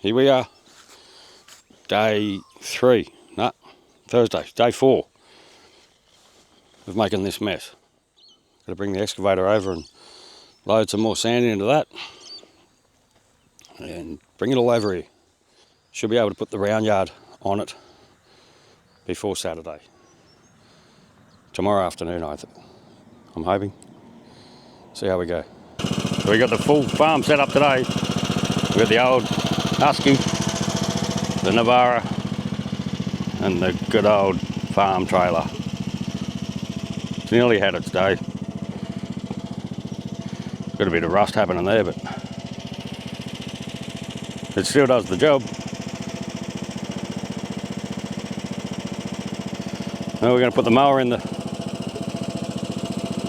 Here we are, day 3, no, Thursday, day 4 of making this mess. Got to bring the excavator over and load some more sand into that and bring it all over here. Should be able to put the round yard on it before Saturday. Tomorrow afternoon, I'm hoping. See how we go. So we got the full farm set up today. We got the old Husky, the Navara, and the good old farm trailer. It's nearly had its day. Got a bit of rust happening there, but it still does the job. Now we're going to put the mower in the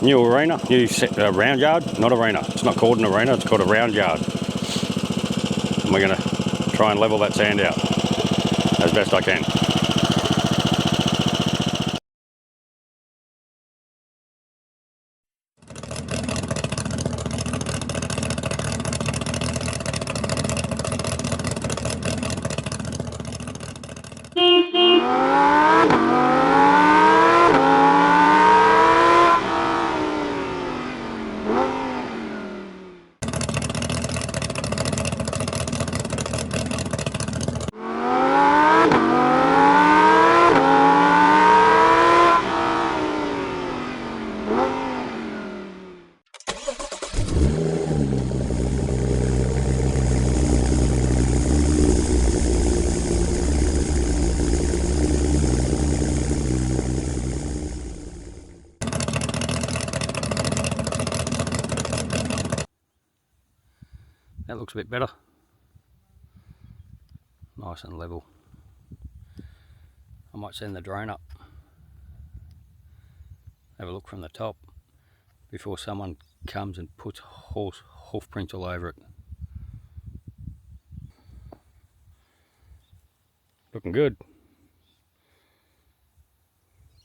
new arena, new round yard, not arena. It's not called an arena, it's called a round yard. And we're going to try and level that sand out as best I can. That looks a bit better. Nice and level. I might send the drone up. Have a look from the top before someone comes and puts hoof prints all over it. Looking good.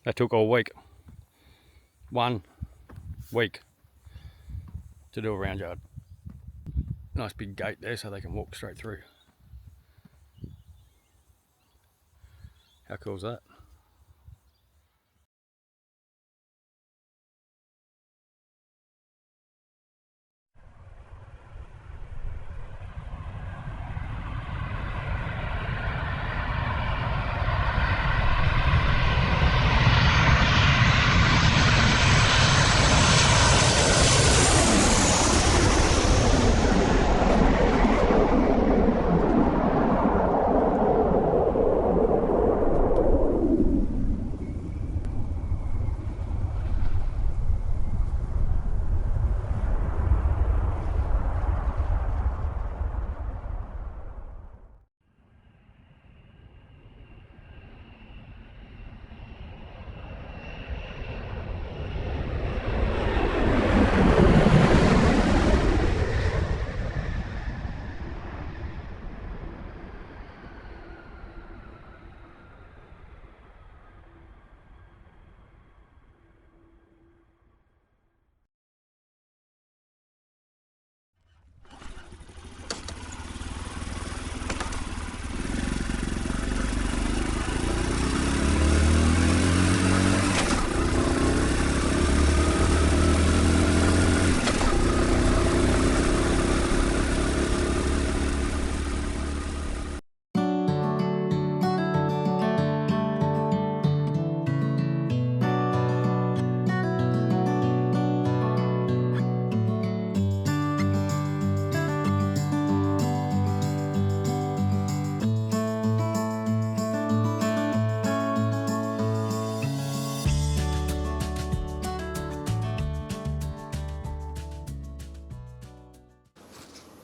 That took all week. 1 week to do a round yard. Nice big gate there so they can walk straight through. How cool is that?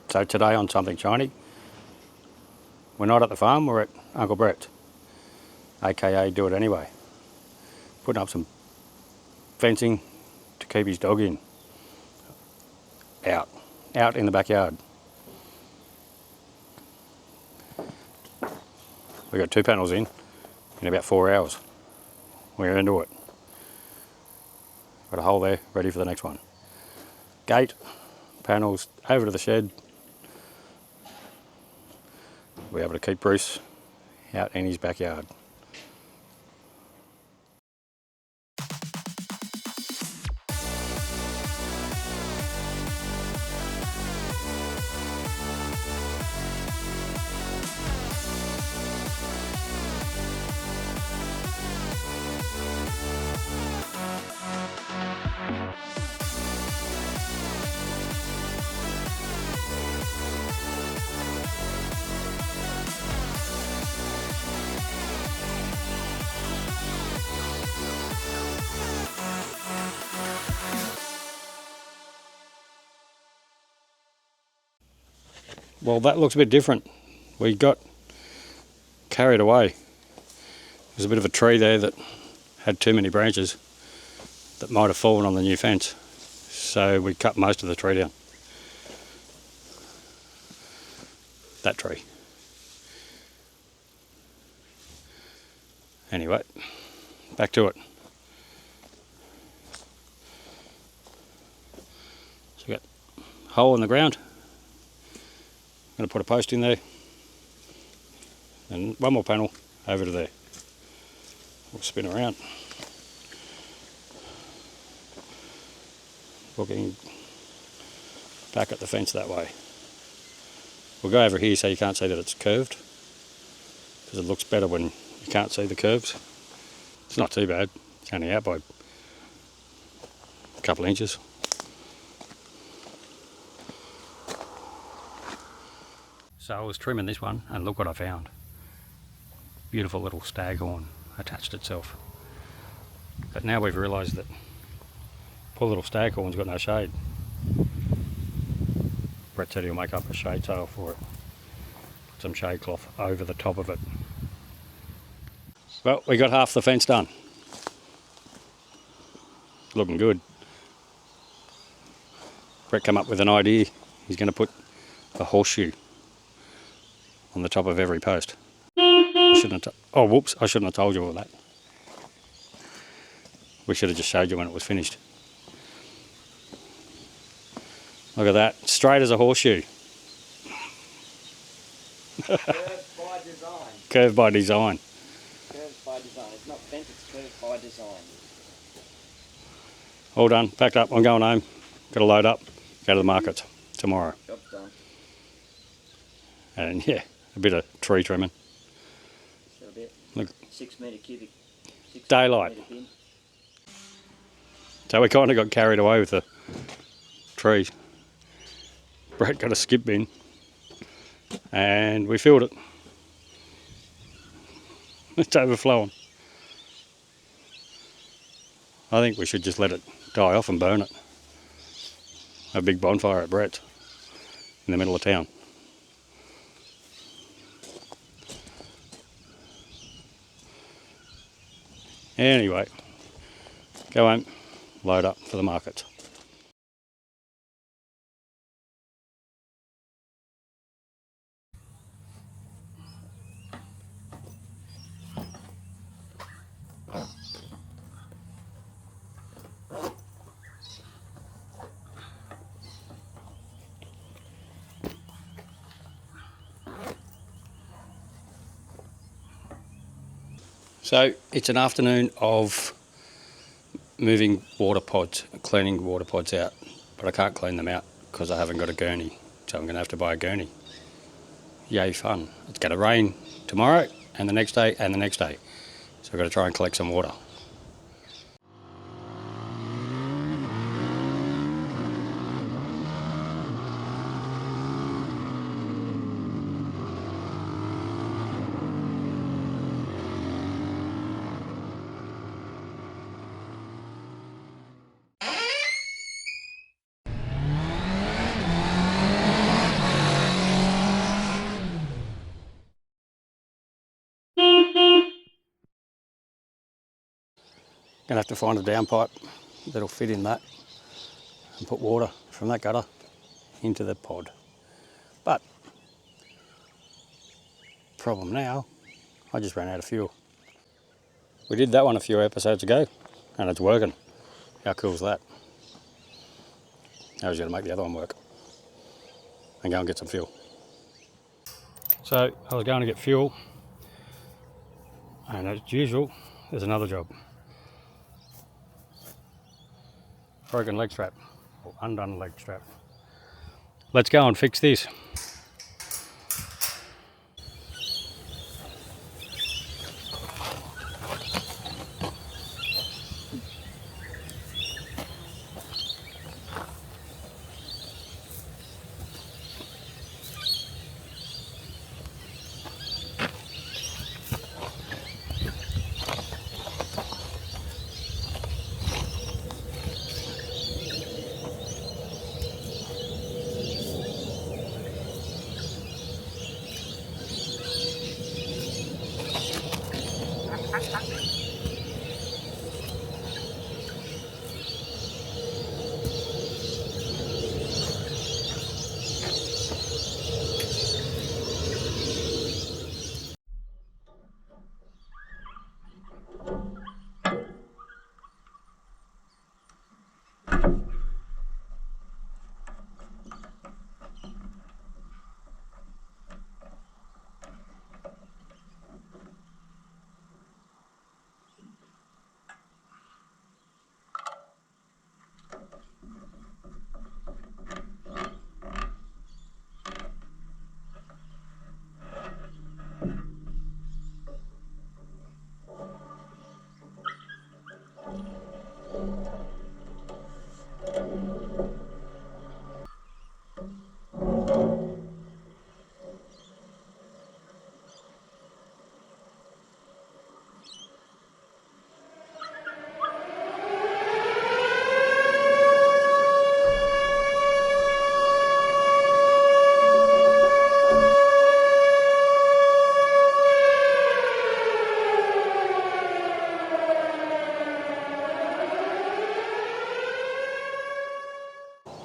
So today on Something Shiny, we're not at the farm, we're at Uncle Brett's, aka Do It Anyway. Putting up some fencing to keep his dog in. Out in the backyard. We got 2 panels in about 4 hours. We're into it. Got a hole there, ready for the next one. Gate, panels, over to the shed. We'll be able to keep Bruce out in his backyard. Well, that looks a bit different. We got carried away. There's a bit of a tree there that had too many branches that might have fallen on the new fence. So we cut most of the tree down. That tree. Anyway, back to it. So we got a hole in the ground. I'm going to put a post in there and one more panel over to there. We'll spin around. Looking back at the fence that way. We'll go over here so you can't see that it's curved, because it looks better when you can't see the curves. It's not too bad. It's only out by a couple of inches. So I was trimming this one and look what I found. Beautiful little staghorn attached itself. But now we've realised that poor little staghorn's got no shade. Brett said he'll make up a shade sail for it. Put some shade cloth over the top of it. Well, we got half the fence done. Looking good. Brett came up with an idea. He's going to put a horseshoe on the top of every post. I shouldn't have told you all that. We should have just showed you when it was finished. Look at that, straight as a horseshoe. Curved by design. Curved by design. Curved by design. It's not bent, it's curved by design. All done, packed up, I'm going home. Got to load up, go to the market tomorrow. Job's done. And yeah, a bit of tree trimming. So a bit. Look. 6 metre cubic. 6 Daylight. metre bin. So we kind of got carried away with the trees. Brett got a skip bin and we filled it. It's overflowing. I think we should just let it die off and burn it. A big bonfire at Brett's in the middle of town. Anyway, go home, load up for the market. So it's an afternoon of moving water pods, cleaning water pods out, but I can't clean them out because I haven't got a gurney, so I'm going to have to buy a gurney. Yay fun. It's going to rain tomorrow and the next day and the next day, so I've got to try and collect some water. Gonna have to find a downpipe that'll fit in that and put water from that gutter into the pod. But problem now, I just ran out of fuel. We did that one a few episodes ago and it's working. How cool is that? Now we're gonna make the other one work and go and get some fuel. So I was going to get fuel, and as usual, there's another job. Broken leg strap, or undone leg strap. Let's go and fix this.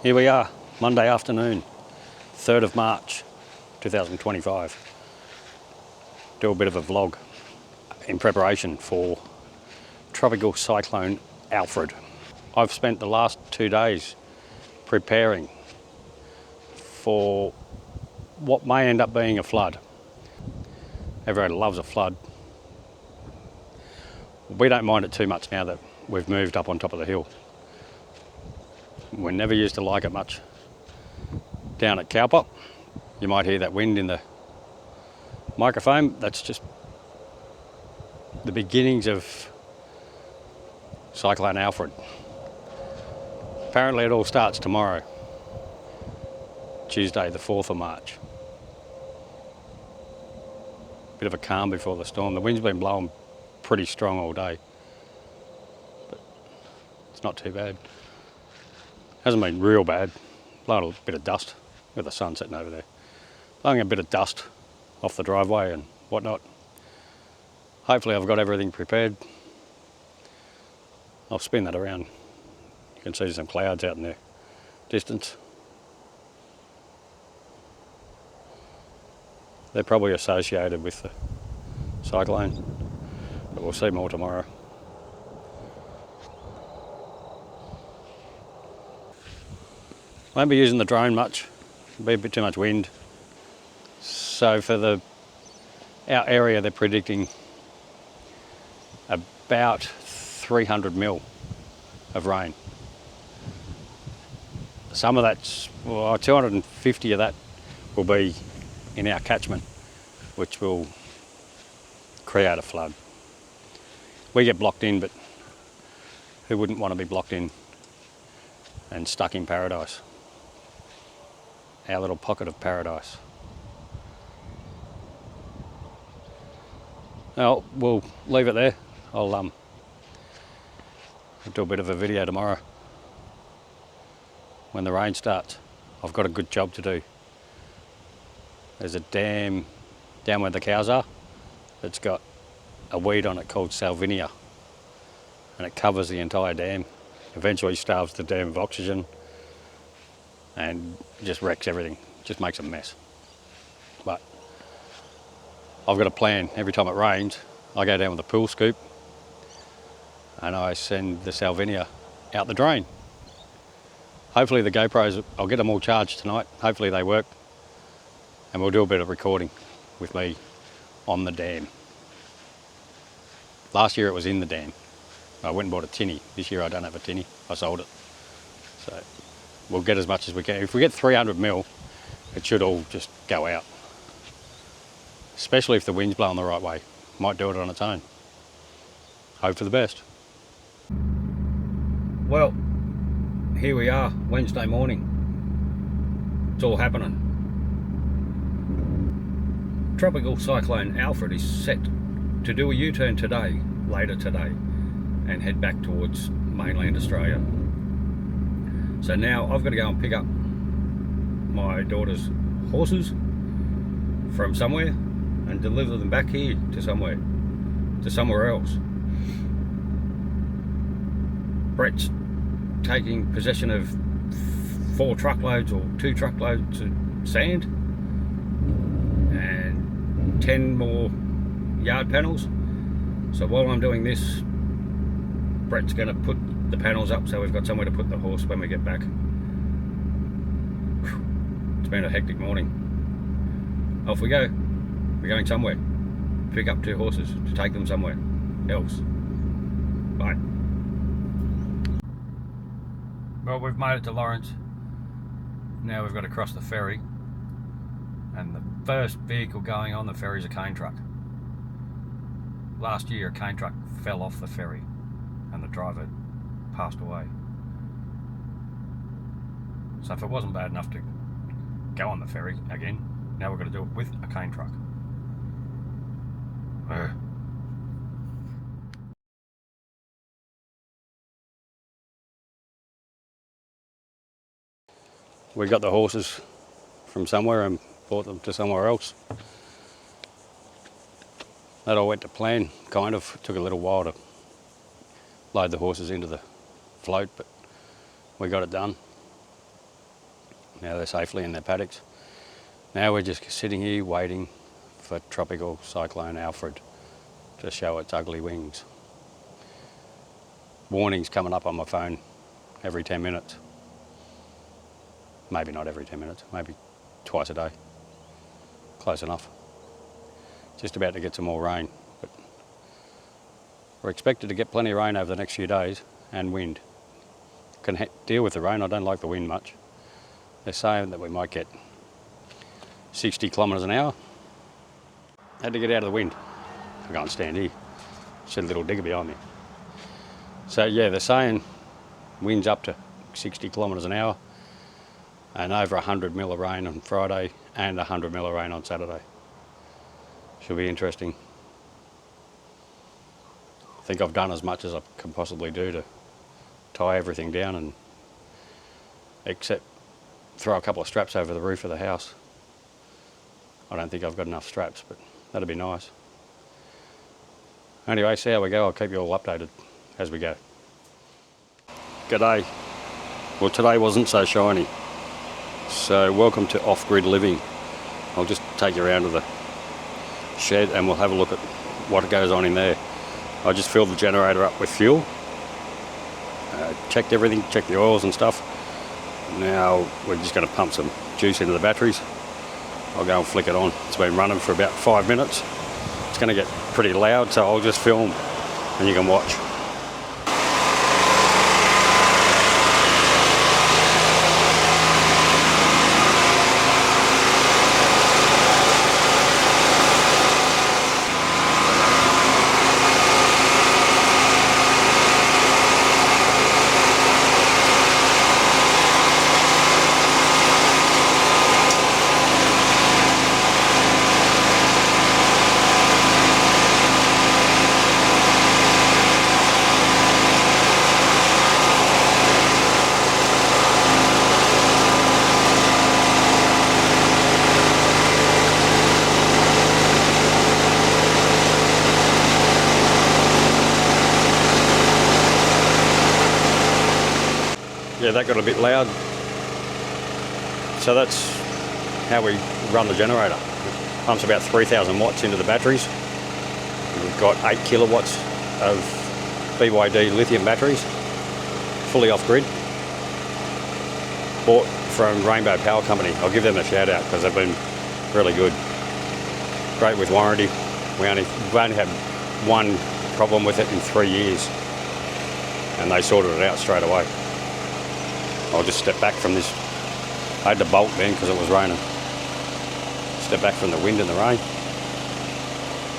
Here we are, Monday afternoon, 3rd of March 2025. Do a bit of a vlog in preparation for Tropical Cyclone Alfred. I've spent the last 2 days preparing for what may end up being a flood. Everyone loves a flood. We don't mind it too much now that we've moved up on top of the hill. We never used to like it much. Down at Cowpop, you might hear that wind in the microphone. That's just the beginnings of Cyclone Alfred. Apparently it all starts tomorrow, Tuesday the 4th of March. Bit of a calm before the storm. The wind's been blowing pretty strong all day, but it's not too bad. Hasn't been real bad. Blowing a bit of dust with the sun sitting over there. Blowing a bit of dust off the driveway and whatnot. Hopefully I've got everything prepared. I'll spin that around. You can see some clouds out in the distance. They're probably associated with the cyclone, but we'll see more tomorrow. Won't be using the drone much, be a bit too much wind. So for our area they're predicting about 300 mil of rain. Some of that's, 250 of that will be in our catchment, which will create a flood. We get blocked in, but who wouldn't want to be blocked in and stuck in paradise? Our little pocket of paradise. Now, we'll leave it there. I'll do a bit of a video tomorrow when the rain starts. I've got a good job to do. There's a dam down where the cows are that's got a weed on it called salvinia, and it covers the entire dam. Eventually starves the dam of oxygen and just wrecks everything, just makes a mess. But I've got a plan. Every time it rains, I go down with a pool scoop and I send the salvinia out the drain. Hopefully the GoPros, I'll get them all charged tonight. Hopefully they work and we'll do a bit of recording. with me on the dam. Last year it was in the dam. I went and bought a tinny. This year I don't have a tinny. I sold it. So we'll get as much as we can. If we get 300 mil, it should all just go out. Especially if the wind's blowing the right way. Might do it on its own. Hope for the best. Well, here we are, Wednesday morning. It's all happening. Tropical Cyclone Alfred is set to do a U-turn today, later today, and head back towards mainland Australia. So now I've got to go and pick up my daughter's horses from somewhere and deliver them back here to somewhere else. Brett's taking possession of 4 truckloads or 2 truckloads of sand and 10 more yard panels. So while I'm doing this, Brett's going to put the panels up so we've got somewhere to put the horse when we get back. It's been a hectic morning. Off we go. We're going somewhere. Pick up 2 horses to take them somewhere else. Bye. Well, we've made it to Lawrence. Now we've got to cross the ferry. And the first vehicle going on the ferry is a cane truck. Last year a cane truck fell off the ferry and the driver passed away. So if it wasn't bad enough to go on the ferry again, now we've got to do it with a cane truck. We got the horses from somewhere and brought them to somewhere else. That all went to plan, kind of. It took a little while to load the horses into the float, but we got it done. Now they're safely in their paddocks. Now we're just sitting here waiting for Tropical Cyclone Alfred to show its ugly wings. Warnings coming up on my phone every 10 minutes. Maybe not every 10 minutes, maybe twice a day. Close enough. Just about to get some more rain, but we're expected to get plenty of rain over the next few days and wind. Can deal with the rain, I don't like the wind much. They're saying that we might get 60 kilometres an hour. Had to get out of the wind. I can't stand here. See a little digger behind me. So yeah, they're saying winds up to 60 kilometres an hour and over 100 mil of rain on Friday and 100 mil of rain on Saturday. Should be interesting. I think I've done as much as I can possibly do to tie everything down, and except throw a couple of straps over the roof of the house. I don't think I've got enough straps, but that'd be nice. Anyway, see how we go. I'll keep you all updated as we go. G'day. Well, today wasn't so shiny, so welcome to off-grid living. I'll just take you around to the shed and we'll have a look at what goes on in there. I just filled the generator up with fuel, checked everything, checked the oils and stuff. Now we're just going to pump some juice into the batteries. I'll go and flick it on. It's been running for about 5 minutes. It's going to get pretty loud, so I'll just film and you can watch. Yeah, that got a bit loud. So that's how we run the generator. It pumps about 3,000 watts into the batteries. We've got 8 kilowatts of BYD lithium batteries, fully off-grid. Bought from Rainbow Power Company. I'll give them a shout out because they've been really good. Great with warranty. We've only had one problem with it in 3 years, and they sorted it out straight away. I'll just step back from this. I had to bolt then because it was raining. Step back from the wind and the rain.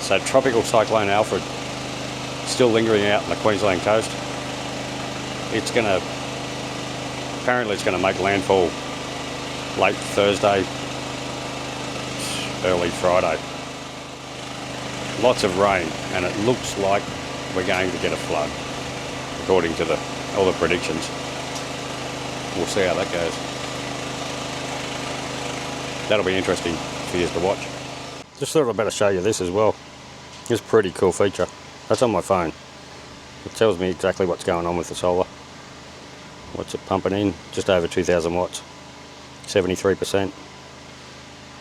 So Tropical Cyclone Alfred, still lingering out on the Queensland coast. Apparently it's going to make landfall late Thursday, early Friday. Lots of rain, and it looks like we're going to get a flood, according to all the predictions. We'll see how that goes. That'll be interesting for you to watch. Just thought I'd better show you this as well. It's a pretty cool feature. That's on my phone. It tells me exactly what's going on with the solar. What's it pumping in? Just over 2,000 watts. 73%.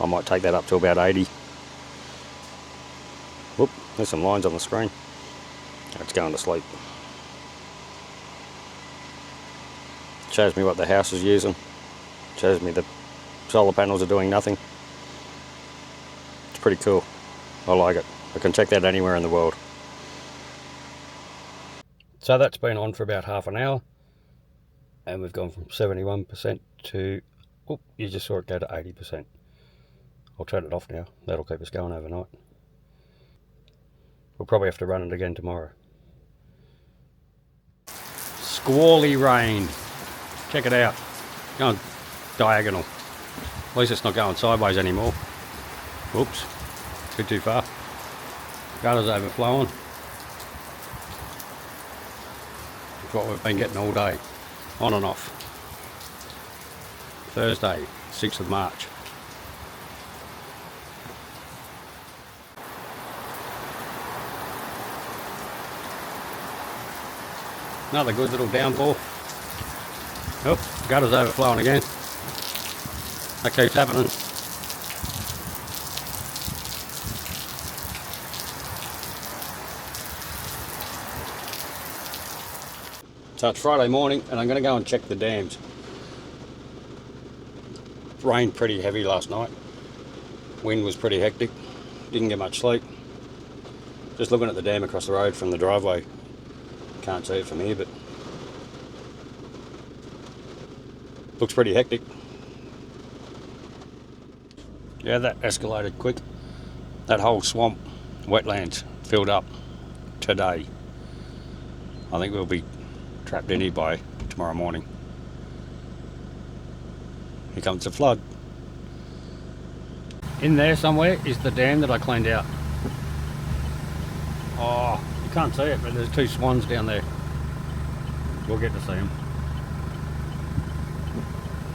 I might take that up to about 80. Whoop, there's some lines on the screen. It's going to sleep. Shows me what the house is using. Shows me the solar panels are doing nothing. It's pretty cool. I like it. I can check that anywhere in the world. So that's been on for about half an hour, and we've gone from 71% to, oh, you just saw it go to 80%. I'll turn it off now. That'll keep us going overnight. We'll probably have to run it again tomorrow. Squally rain. Check it out. Going diagonal. At least it's not going sideways anymore. Whoops. A bit too far. Gutters overflowing. That's what we've been getting all day. On and off. Thursday, 6th of March. Another good little downpour. Oh, gutters overflowing again. That keeps happening. So it's Friday morning, and I'm going to go and check the dams. It rained pretty heavy last night. Wind was pretty hectic. Didn't get much sleep. Just looking at the dam across the road from the driveway. Can't see it from here, but looks pretty hectic. Yeah, that escalated quick. That whole swamp, wetlands, filled up today. I think we'll be trapped in here by tomorrow morning. Here comes the flood. In there somewhere is the dam that I cleaned out. Oh, you can't see it, but there's two swans down there. We'll get to see them.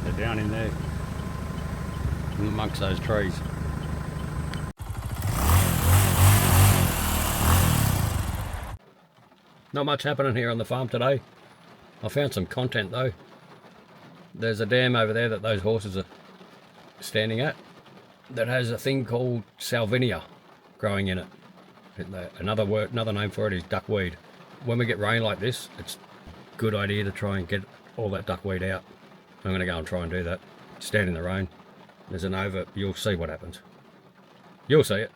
They're down in there, amongst those trees. Not much happening here on the farm today. I found some content though. There's a dam over there that those horses are standing at that has a thing called salvinia growing in it. Another name for it is duckweed. When we get rain like this, it's a good idea to try and get all that duckweed out. I'm going to go and try and do that. Stand in the rain. There's an over. You'll see what happens. You'll see it.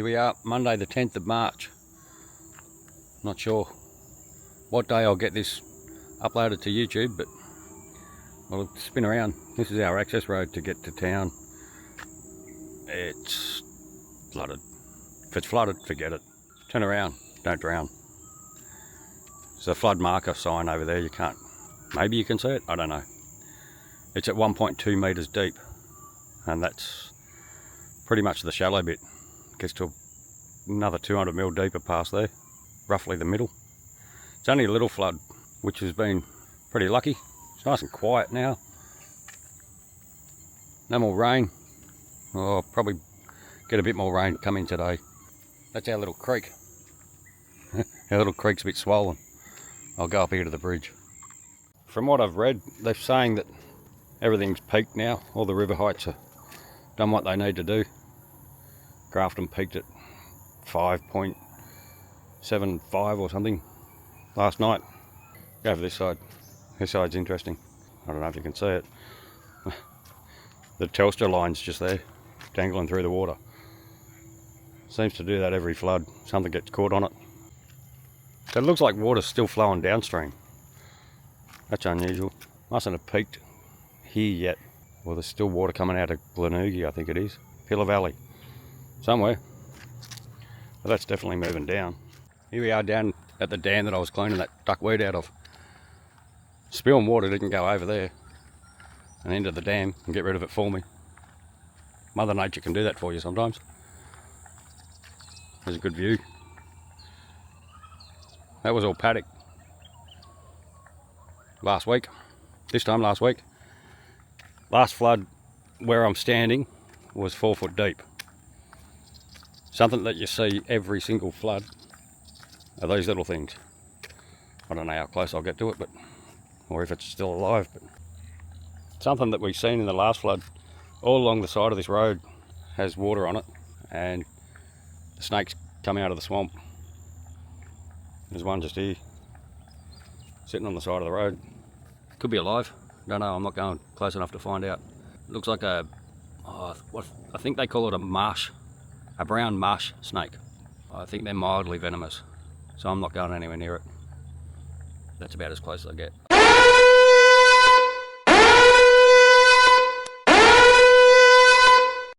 Here we are, Monday the 10th of March. Not sure what day I'll get this uploaded to YouTube, but well, spin around. This is our access road to get to town. It's flooded. If it's flooded, forget it. Turn around, don't drown. There's a flood marker sign over there, you can't, maybe you can see it, I don't know. It's at 1.2 metres deep, and that's pretty much the shallow bit. Gets to another 200 mil deeper past there, roughly the middle. It's only a little flood, which has been pretty lucky. It's nice and quiet now. No more rain. Oh, I'll probably get a bit more rain coming today. That's our little creek. Our little creek's a bit swollen. I'll go up here to the bridge. From what I've read, they're saying that everything's peaked now. All the river heights have done what they need to do. Grafton peaked at 5.75 or something last night. Go over this side. This side's interesting. I don't know if you can see it. The Telstra line's just there, dangling through the water. Seems to do that every flood. Something gets caught on it. So it looks like water's still flowing downstream. That's unusual. Mustn't have peaked here yet. Well, there's still water coming out of Glenorchy, I think it is. Pillar Valley. Somewhere. But that's definitely moving down. Here we are down at the dam that I was cleaning that duckweed out of. Spilling water didn't go over there and into the dam and get rid of it for me. Mother Nature can do that for you sometimes. There's a good view. That was all paddock last week. This time last week. Last flood where I'm standing was 4 foot deep. Something that you see every single flood are these little things. I don't know how close I'll get to it, but or if it's still alive, but something that we've seen in the last flood all along the side of this road has water on it, and the snakes come out of the swamp. There's one just here, sitting on the side of the road. Could be alive, don't know, I'm not going close enough to find out. It looks like a, what I think they call it a marsh, a brown marsh snake. I think they're mildly venomous, so I'm not going anywhere near it. That's about as close as I get.